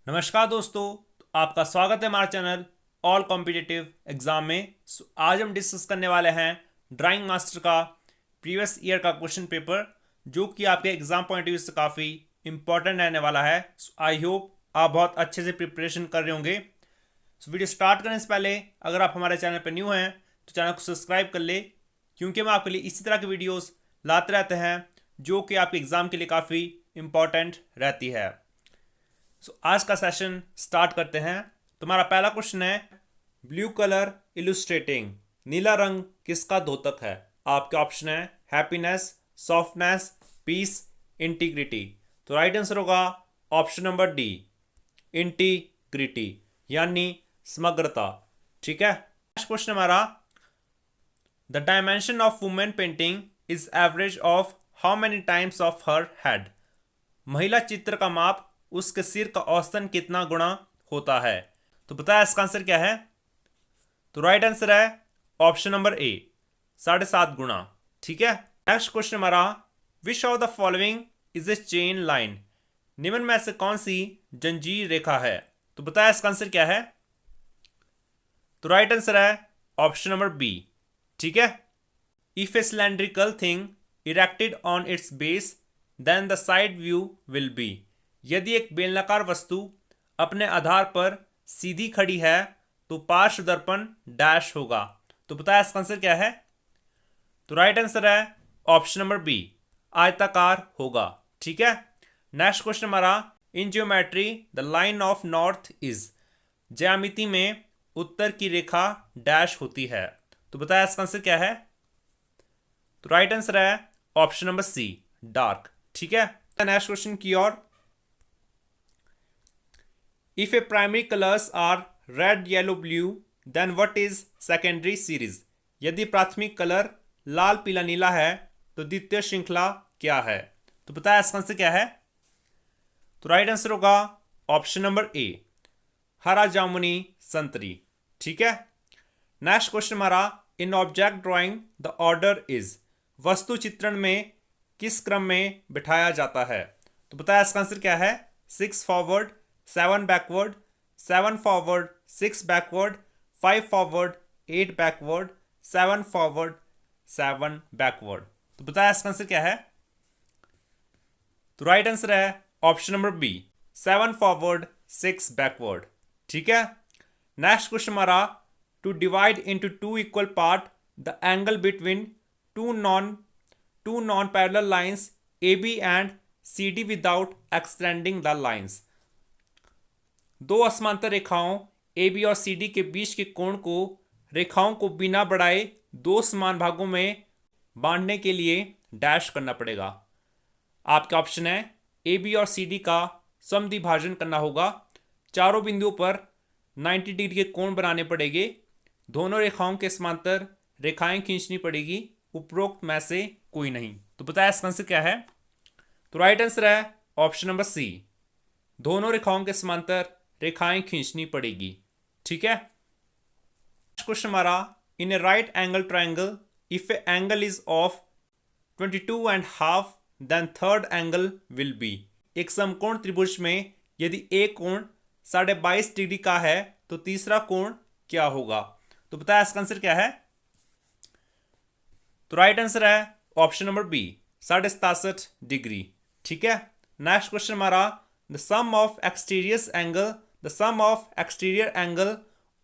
नमस्कार दोस्तों, आपका स्वागत है हमारे चैनल ऑल कॉम्पिटिटिव एग्जाम में। आज हम डिस्कस करने वाले हैं ड्राइंग मास्टर का प्रीवियस ईयर का क्वेश्चन पेपर, जो कि आपके एग्जाम पॉइंट ऑफ व्यू से काफ़ी इंपॉर्टेंट रहने वाला है। आई होप आप बहुत अच्छे से प्रिपरेशन कर रहे होंगे। वीडियो स्टार्ट करने से पहले अगर आप हमारे चैनल पर न्यू हैं तो चैनल को सब्सक्राइब कर ले, क्योंकि हम आपके लिए इसी तरह की वीडियोज़ लाते रहते हैं जो कि आपके एग्ज़ाम के लिए काफ़ी इंपॉर्टेंट रहती है। आज का सेशन स्टार्ट करते हैं। तुम्हारा पहला क्वेश्चन है, ब्लू कलर इलुस्ट्रेटिंग, नीला रंग किसका द्योतक है? आपके ऑप्शन है हैप्पीनेस, सॉफ्टनेस, पीस, इंटीग्रिटी। तो राइट आंसर होगा ऑप्शन नंबर डी, इंटीग्रिटी, यानी समग्रता। ठीक है। नेक्स्ट क्वेश्चन हमारा, the dimension of women painting is average of how many times of her head. महिला चित्र का माप उसके सिर का औसतन कितना गुणा होता है? तो बताया इसका आंसर क्या है? तो राइट आंसर है ऑप्शन नंबर ए, 7.5 गुणा। ठीक है। नेक्स्ट क्वेश्चन हमारा, विच of the following is a chain line. निम्न में से कौन सी जंजीर रेखा है? तो बताया इसका आंसर क्या है? तो राइट आंसर है ऑप्शन नंबर बी। ठीक है। If a cylindrical thing erected on its base then the side view will be. यदि एक बेलनाकार वस्तु अपने आधार पर सीधी खड़ी है तो पार्श्व दर्पण डैश होगा। तो बताया इसका आंसर क्या है? तो राइट आंसर है ऑप्शन नंबर बी, आयताकार होगा। ठीक है। नेक्स्ट क्वेश्चन हमारा, in geometry the line of north is. ज्यामिति में उत्तर की रेखा डैश होती है। तो बताया इसका आंसर क्या है? तो राइट आंसर है ऑप्शन नंबर सी, डार्क। ठीक है। नेक्स्ट क्वेश्चन की ओर, if a primary colors are red, yellow, blue, then what is secondary series। यदि प्राथमिक कलर लाल, पीला, नीला है तो द्वितीय श्रृंखला क्या है? तो बताया इसका आंसर क्या है? तो राइट आंसर होगा ऑप्शन नंबर ए, हरा, जामुनी, संतरी। ठीक है। नेक्स्ट क्वेश्चन हमारा, in object drawing the order is. वस्तु चित्रण में किस क्रम में बिठाया जाता है? तो बताया इसका आंसर क्या है? 6 forward, 7 backward, 7 forward, 6 backward, 5 forward, 8 backward, 7 forward, 7 backward. तो बताया इसका आंसर क्या है? तो राइट आंसर है option number B, 7 forward, 6 backward. ठीक है। नेक्स्ट क्वेश्चन हमारा, to divide into 2 equal part the angle between two non parallel lines A B and C D without extending the lines. दो असमांतर रेखाओं ए बी और C D के बीच के कोण को रेखाओं को बिना बढ़ाए दो समान भागों में बांटने के लिए डैश करना पड़ेगा। आपके ऑप्शन है ए बी और सी डी का समद्विभाजन करना होगा, चारों बिंदुओं पर 90 डिग्री के कोण बनाने पड़ेंगे, दोनों रेखाओं के समांतर रेखाएं खींचनी पड़ेगी, उपरोक्त में से कोई नहीं। तो बताया इसका आंसर क्या है? तो राइट आंसर है ऑप्शन नंबर सी, दोनों रेखाओं के समांतर रेखाएं खींचनी पड़ेगी। ठीक है। क्वेश्चन हमारा, in a right angle triangle if a angle is of 22.5 then third angle will be. एक समकोण त्रिभुज में यदि एक कोण 22.5 डिग्री का है तो तीसरा कोण क्या होगा? तो बताया इसका आंसर क्या है? तो राइट आंसर है ऑप्शन नंबर बी, 67.5 डिग्री। ठीक है। नेक्स्ट क्वेश्चन हमारा, the sum of exterior angle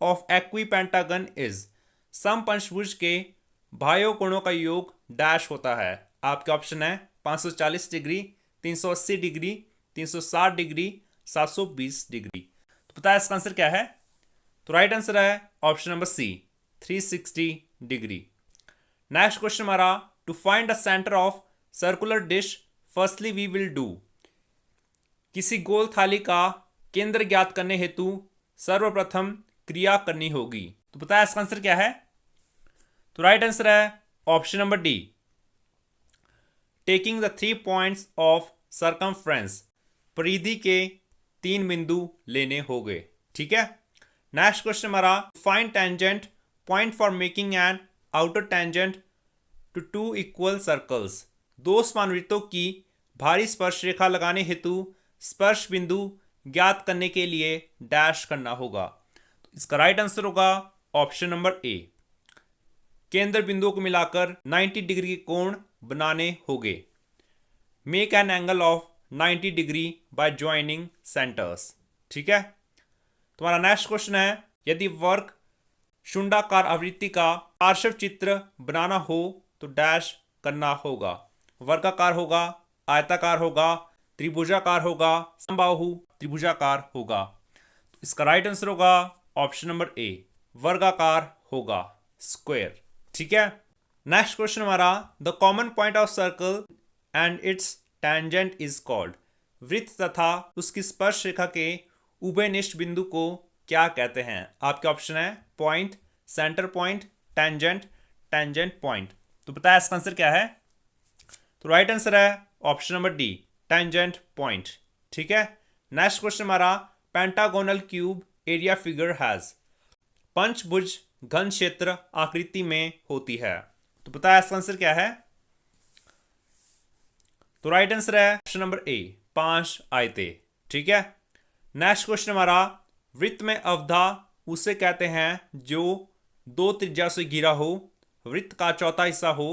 of equipentagon is। सम पंचभुज के बाह्य कोणों का योग डैश होता है। आपके ऑप्शन है 540 डिग्री, 380 डिग्री, 360 डिग्री, 720 डिग्री। तो बताया इसका आंसर क्या है? तो राइट आंसर है option number C, 360 degree. Next question हमारा, to find the centre of circular dish firstly we will do. किसी गोल थाली का केंद्र ज्ञात करने हेतु सर्वप्रथम क्रिया करनी होगी। तो बताया इसका आंसर क्या है? तो राइट आंसर है option number D, taking the 3 points of circumference. परिधि के 3 बिंदु लेने होंगे। ठीक है। नेक्स्ट क्वेश्चन हमारा, find tangent point for making an outer tangent to 2 equal circles. दो समानवृत्तों की भारी स्पर्श रेखा लगाने हेतु स्पर्श बिंदु ज्ञात करने के लिए डैश करना होगा। तो इसका राइट आंसर होगा ऑप्शन नंबर ए। केंद्र बिंदुओं को मिलाकर 90 डिग्री के कोण बनाने होंगे। Make an angle of 90 degree by joining centres. ठीक है, तुम्हारा नेक्स्ट क्वेश्चन है, यदि वर्ग शुंडाकार आवृत्ति का पार्श्व चित्र बनाना हो तो डैश करना होगा। वर्गाकार होगा, आयताकार होगा, त्रिभुजाकार होगा, समबाहु त्रिभुजाकार होगा। तो इसका राइट आंसर होगा ऑप्शन नंबर ए, वर्गाकार होगा, स्क्वायर। ठीक है, नेक्स्ट क्वेश्चन हमारा, the common point of circle and it's tangent is called. वृत्त तथा उसकी स्पर्श रेखा के उभयनिष्ठ बिंदु को क्या कहते हैं? आपके ऑप्शन है point, centre point, tangent, tangent point. तो बताया इसका आंसर क्या है? तो राइट आंसर है option number D, tangent point. ठीक है, नेक्स्ट क्वेश्चन हमारा, pentagonal cube area figure has. पंचभुज घन क्षेत्र आकृति में होती है। तो बताया इसका आंसर क्या है? तो राइट आंसर है ऑप्शन नंबर ए, 5 आयतें। ठीक है, नेक्स्ट क्वेश्चन हमारा, वृत्त में अवधा उसे कहते हैं जो 2 त्रिज्या से घिरा हो, वृत्त का चौथा हिस्सा हो,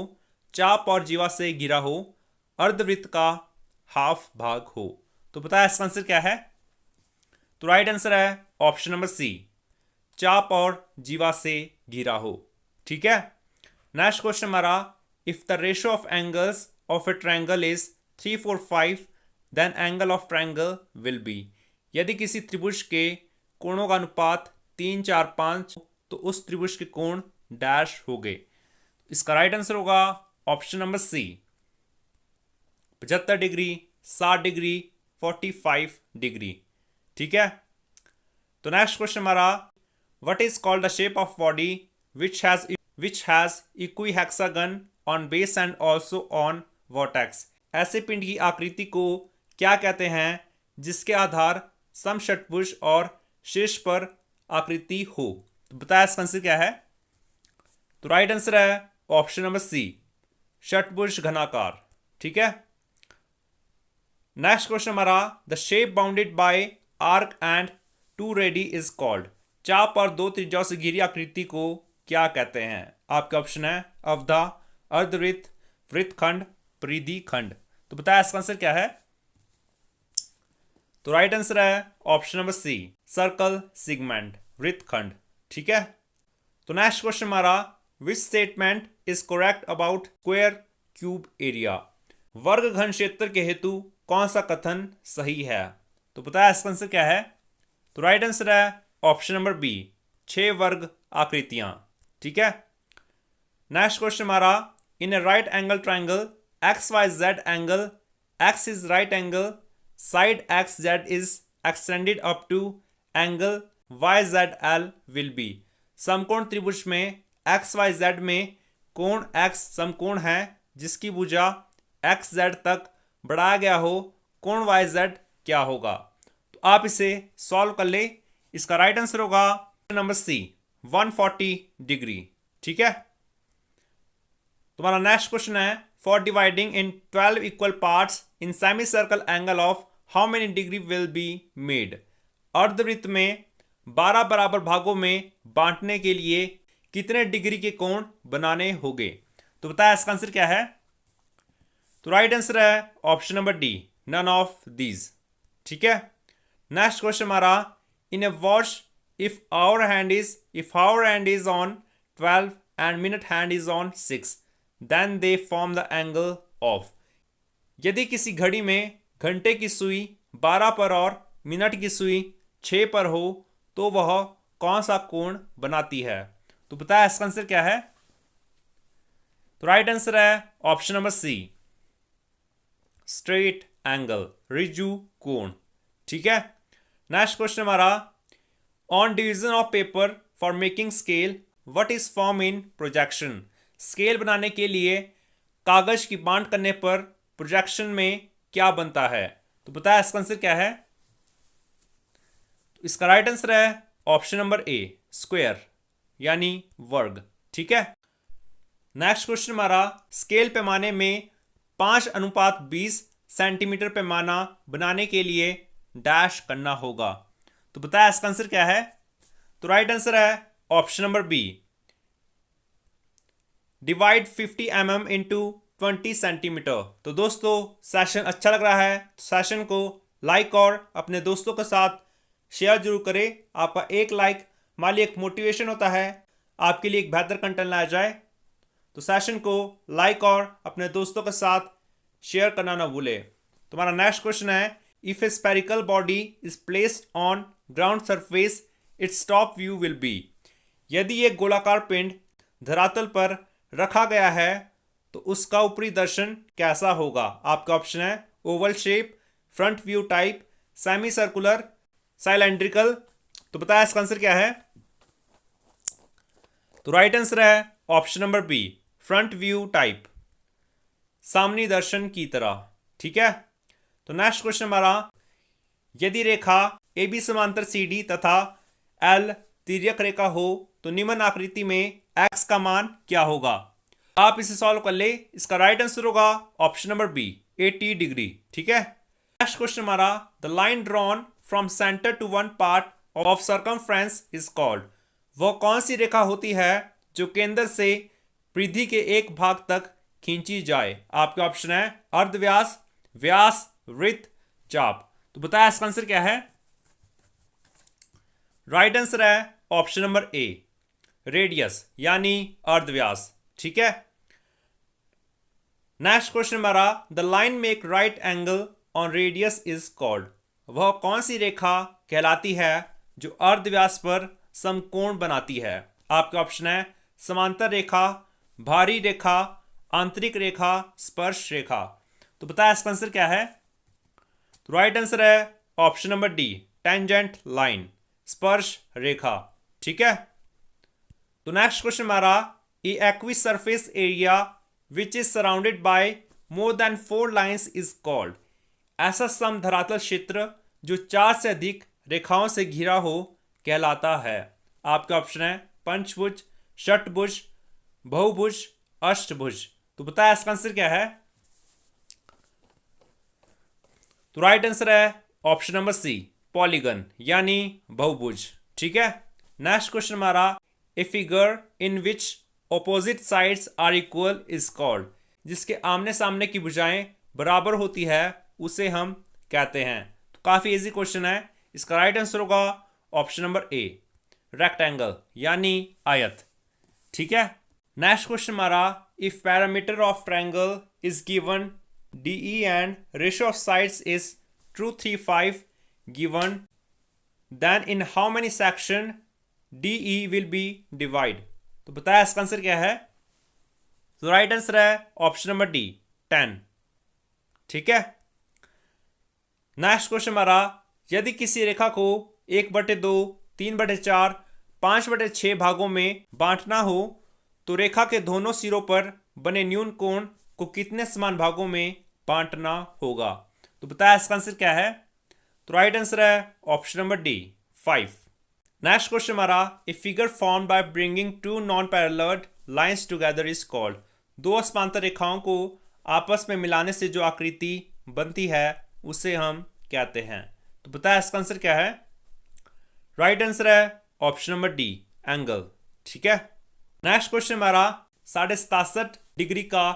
चाप और जीवा से घिरा हो, अर्धवृत्त का हाफ भाग हो। तो बताया इसका आंसर क्या है? तो राइट आंसर है ऑप्शन नंबर सी, चाप और जीवा से घिरा हो। ठीक है, नेक्स्ट क्वेश्चन हमारा, if the ratio of angles of a triangle is 3, 4, 5 then angle of triangle will be. यदि किसी त्रिभुज के कोणों का अनुपात 3, 4, 5 तो उस त्रिभुज के कोण डैश हो गए। इसका राइट आंसर होगा option number C, 75 degree, 60 degree, 45 degree. ठीक है, तो नेक्स्ट क्वेश्चन हमारा, what is called the shape of body which has equihexagon on base and also on vertex. ऐसे पिंड की आकृति को क्या कहते हैं जिसके आधार समषटभुज और शीर्ष पर आकृति हो? तो बताया इसका आंसर क्या है? तो राइट आंसर है ऑप्शन नंबर सी, षटभुज घनाकार। ठीक है, नेक्स्ट क्वेश्चन हमारा, the shape bounded by arc and 2 ready is called. चाप और 2 त्रिज्याओं से घिरी आकृति को क्या कहते हैं? आपका ऑप्शन है अवधा, अर्धवृत्त, वृत्तखंड, परिधि खंड। तो बताया इसका आंसर क्या है? तो राइट आंसर है option number C, circle segment, वृत्तखंड। ठीक है, तो नेक्स्ट क्वेश्चन हमारा, which statement is correct about square cube area. वर्ग घन क्षेत्र के हेतु कौन सा कथन सही है? तो बताया इसका आंसर क्या है? तो राइट आंसर है ऑप्शन नंबर बी, 6 वर्ग आकृतियां। ठीक है, नेक्स्ट क्वेश्चन हमारा, in a right angle triangle XYZ angle, X is right angle, side XZ is extended up to angle YZL will be। समकोण त्रिभुज में XYZ में कोण X समकोण है जिसकी भुजा XZ तक बढ़ाया गया हो, कोण YZ क्या होगा? तो आप इसे सॉल्व कर ले। इसका राइट आंसर होगा नंबर सी, 140 डिग्री। ठीक है, तुम्हारा नेक्स्ट क्वेश्चन है, for dividing in 12 equal parts in semicircle angle of how many degree will be made। अर्धवृत्त में 12 बराबर भागों में बांटने के लिए कितने डिग्री के कोण बनाने होंगे? तो बताया इसका आंसर क्या है? तो राइट आंसर है option number D, none of these. ठीक है, नेक्स्ट क्वेश्चन हमारा, in a watch if hour hand is on 12 and minute hand is on 6 then they form the angle of। यदि किसी घड़ी में घंटे की सुई 12 पर और मिनट की सुई 6 पर हो तो वह कौन सा कोण बनाती है? तो बताया इसका आंसर क्या है? तो राइट आंसर है option number C, straight angle, रिजु कोण। ठीक है, नेक्स्ट क्वेश्चन हमारा, on division of paper for making scale what is form in projection. Scale बनाने के लिए कागज की बांट करने पर प्रोजेक्शन में क्या बनता है? तो बताया इसका आंसर क्या है? तो इसका राइट आंसर है ऑप्शन नंबर ए, स्क्वायर यानी वर्ग। ठीक है, नेक्स्ट क्वेश्चन हमारा, स्केल पैमाने में 5:20 सेंटीमीटर पैमाना बनाने के लिए डैश करना होगा। तो बताया इसका आंसर क्या है? तो राइट आंसर है option number B, divide 50 mm into 20 centimetre. तो दोस्तों सेशन अच्छा लग रहा है तो सेशन को लाइक और अपने दोस्तों के साथ शेयर जरूर करें। आपका एक लाइक हमारे लिए एक मोटिवेशन होता है आपके लिए एक बेहतर कंटेंट लाया जाए। तो सेशन को लाइक और अपने दोस्तों के साथ शेयर करना ना भूले। तुम्हारा नेक्स्ट क्वेश्चन है, if a spherical body is placed on ground surface its top view will be. यदि एक गोलाकार पिंड धरातल पर रखा गया है तो उसका ऊपरी दर्शन कैसा होगा? आपका ऑप्शन है oval shape, front view type, semi circular, cylindrical. तो बताया इसका आंसर क्या है? तो राइट आंसर है option number B, front view type, सामने दर्शन की तरह। ठीक है। तो नेक्स्ट क्वेश्चन हमारा, यदि रेखा ए बी समांतर सी डी तथा एल तिर्यक रेखा हो तो निम्न आकृति में एक्स का मान क्या होगा? आप इसे सॉल्व कर ले। इसका राइट आंसर होगा ऑप्शन नंबर बी, 80 डिग्री। ठीक है। नेक्स्ट क्वेश्चन हमारा, the line drawn from centre to one part of circumference is called. वह कौन सी रेखा होती है जो केंद्र से परिधि के एक भाग तक खींची जाए? आपके ऑप्शन है अर्धव्यास, व्यास, वृत्त, चाप। तो बताया इसका आंसर क्या है? राइट आंसर है ऑप्शन नंबर ए, रेडियस यानी अर्धव्यास। ठीक है। नेक्स्ट क्वेश्चन हमारा, the line make right angle on radius is called. वह कौन सी रेखा कहलाती है जो अर्धव्यास पर समकोण बनाती है? आपके ऑप्शन है समांतर रेखा, भारी रेखा, आंतरिक रेखा, स्पर्श रेखा। तो बताया इसका आंसर क्या है? तो राइट आंसर है option number D, tangent line, स्पर्श रेखा। ठीक है। तो नेक्स्ट क्वेश्चन हमारा, a equis surface area which is surrounded by more than 4 lines is called. ऐसा समधरातल क्षेत्र जो 4 से अधिक रेखाओं से घिरा हो कहलाता है। आपका ऑप्शन है पंचभुज, षटभुज, बहुभुज, अष्टभुज। तो बताया इसका आंसर क्या है? तो राइट आंसर है ऑप्शन नंबर सी, पॉलीगन यानी बहुभुज। ठीक है। नेक्स्ट क्वेश्चन हमारा, a figure in which opposite sides are equal is called. जिसके आमने सामने की भुजाएं बराबर होती है उसे हम कहते हैं। तो काफी इजी क्वेश्चन है। इसका राइट आंसर होगा ऑप्शन नंबर ए, रेक्टेंगल यानी आयत। ठीक है। नेक्स्ट क्वेश्चन हमारा, if parameter of triangle is given DE and ratio of sides is 235 given, then in how many section DE will be divided? तो बताया इसका आंसर क्या है? तो राइट आंसर है ऑप्शन नंबर डी, 10। ठीक है। नेक्स्ट क्वेश्चन हमारा, यदि किसी रेखा को 1/2, 3/4, 5/6 भागों में बांटना हो तो रेखा के दोनों सिरों पर बने न्यून कोण को कितने समान भागों में बांटना होगा? तो बताया इसका आंसर क्या है? तो राइट आंसर है option number D, 5। Next question हमारा, a figure form by bringing 2 non parallel lines together is called. 2 समांतर रेखाओं को आपस में मिलाने से जो आकृति बनती है उसे हम कहते हैं। तो बताया इसका आंसर क्या है? राइट आंसर है ऑप्शन नंबर डी, एंगल। ठीक है। नेक्स्ट क्वेश्चन हमारा, 67.5 डिग्री का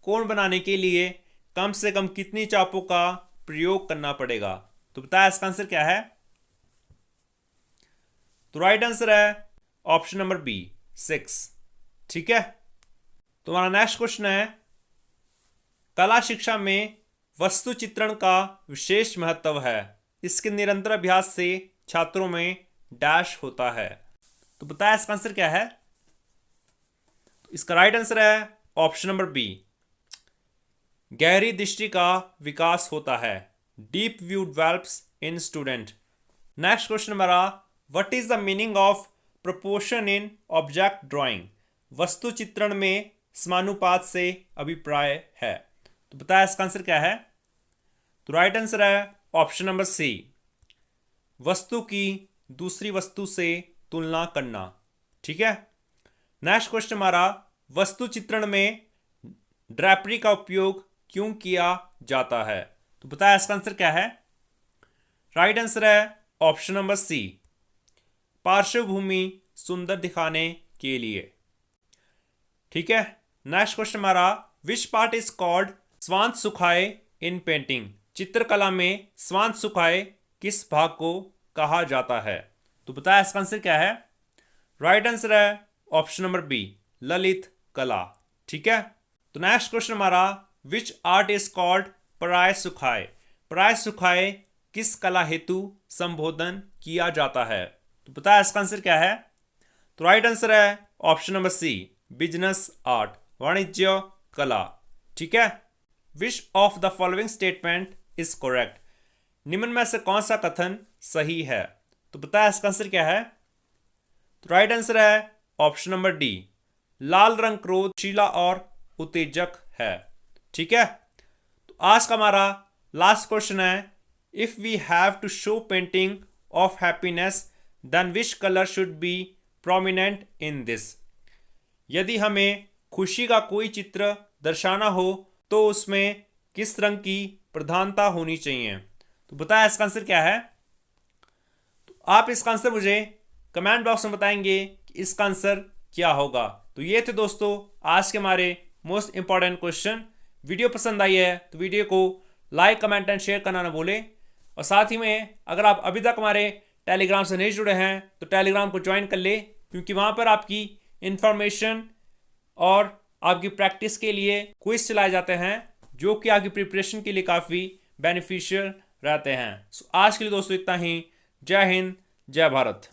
कोण बनाने के लिए कम से कम कितनी चापों का प्रयोग करना पड़ेगा? तो बताया इसका आंसर क्या है? तो राइट आंसर है ऑप्शन नंबर बी, 6। ठीक है। तुम्हारा नेक्स्ट क्वेश्चन है, कला शिक्षा में वस्तु चित्रण का विशेष महत्व है। इसके निरंतर अभ्यास से छात्रों में डैश होता है। तो बताया इसका आंसर क्या है? इसका राइट आंसर है ऑप्शन नंबर बी, गहरी दृष्टि का विकास होता है। Deep view develops in student. Next question हमारा, what is the meaning of proportion in object drawing. वस्तु चित्रण में समानुपात से अभिप्राय है। तो बताया इसका आंसर क्या है? तो राइट आंसर है ऑप्शन नंबर सी, वस्तु की दूसरी वस्तु से तुलना करना। ठीक है। नेक्स्ट क्वेश्चन हमारा, वस्तु चित्रण में ड्रैपरी का उपयोग क्यों किया जाता है? तो बताया इसका आंसर क्या है? राइट आंसर है ऑप्शन नंबर सी, पार्श्वभूमि सुंदर दिखाने के लिए। ठीक है, नेक्स्ट क्वेश्चन हमारा, विच पार्ट इज कॉल्ड स्वांत सुखाए इन पेंटिंग। चित्रकला में स्वांत सुखाए किस भाग को कहा जाता है? तो बताया इसका आंसर क्या है? राइट आंसर है ऑप्शन नंबर बी, ललित कला। ठीक है, तो नेक्स्ट क्वेश्चन हमारा, विच आर्ट इज कॉल्ड पराय सुखाए। पराय सुखाए किस कला हेतु संबोधन किया जाता है? तो बताया इसका आंसर क्या है? तो राइट आंसर है option number C, business art, वाणिज्य कला। ठीक है, which of the following statement is correct. निम्न में से कौन सा कथन सही है? तो बताया इसका आंसर क्या है? तो राइट आंसर है ऑप्शन नंबर डी, लाल रंग क्रोधशीला और उत्तेजक है। ठीक है, तो आज का हमारा लास्ट क्वेश्चन है, if we have to show painting of happiness then which colour should be prominent in this. यदि हमें खुशी का कोई चित्र दर्शाना हो तो उसमें किस रंग की प्रधानता होनी चाहिए? तो बताया इसका आंसर क्या है? तो आप इसका आंसर मुझे कमेंट बॉक्स में बताएंगे कि इसका आंसर क्या होगा। तो ये थे दोस्तों आज के हमारे मोस्ट इंपॉर्टेंट क्वेश्चन। वीडियो पसंद आई है तो वीडियो को लाइक, कमेंट एंड शेयर करना ना भूलें। और साथ ही में अगर आप अभी तक हमारे टेलीग्राम से नहीं जुड़े हैं तो टेलीग्राम को ज्वाइन कर ले, क्योंकि वहाँ पर आपकी इंफॉर्मेशन और आपकी प्रैक्टिस के लिए क्विज चलाए जाते हैं जो कि आपकी प्रिपरेशन के लिए काफ़ी बेनिफिशियल रहते हैं। सो आज के लिए दोस्तों इतना ही। जय हिंद, जय भारत।